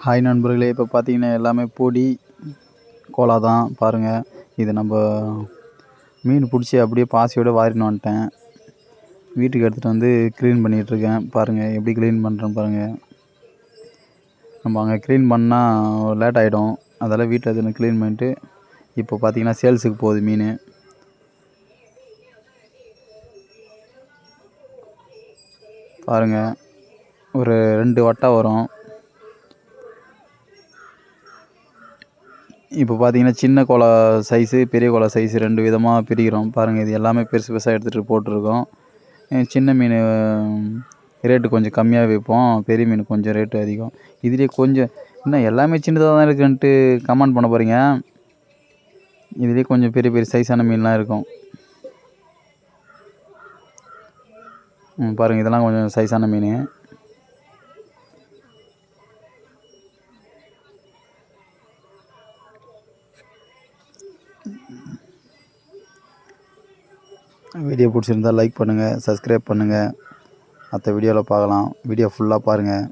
Hi நண்பர்களே, இப்போ பார்த்தீங்கன்னா எல்லாமே பொடி கோலா தான் பாருங்கள். இது நம்ம மீன் பிடிச்சி அப்படியே பாசியோட வாரின்னு வந்துட்டேன். வீட்டுக்கு எடுத்துகிட்டு வந்து க்ளீன் பண்ணிகிட்ருக்கேன். பாருங்கள் எப்படி க்ளீன் பண்ணுறேன் பாருங்கள். நம்ம அங்கே க்ளீன் பண்ணால் லேட் ஆகிடும். அதெல்லாம் வீட்டில் எடுத்துன்னு க்ளீன் பண்ணிட்டு இப்போ பார்த்தீங்கன்னா சேல்ஸுக்கு போகுது மீன். பாருங்கள், ஒரு 2 வட்டை வரும். இப்போ பார்த்தீங்கன்னா சின்ன கோலா சைஸு, பெரிய கோலா சைஸு 2 விதமாக பிரிக்கிறோம். பாருங்கள், இது எல்லாமே பெருசு பெருசாக எடுத்துகிட்டு போட்டிருக்கோம். சின்ன மீன் ரேட்டு கொஞ்சம் கம்மியாக விற்போம், பெரிய மீன் கொஞ்சம் ரேட்டு அதிகம். இதுலேயே கொஞ்சம் இன்னும் எல்லாமே சின்னதாக தான் இருக்குன்ட்டு கமெண்ட் பண்ண போகிறீங்க. இதுலேயே கொஞ்சம் பெரிய பெரிய சைஸான மீன்லாம் இருக்கும். பாருங்கள், இதெல்லாம் கொஞ்சம் சைஸான மீன். வீடியோ பிடிச்சிருந்தால் லைக் பண்ணுங்கள், சப்ஸ்கிரைப் பண்ணுங்கள். மற்ற வீடியோவில் பார்க்கலாம். வீடியோ ஃபுல்லாக பாருங்கள்.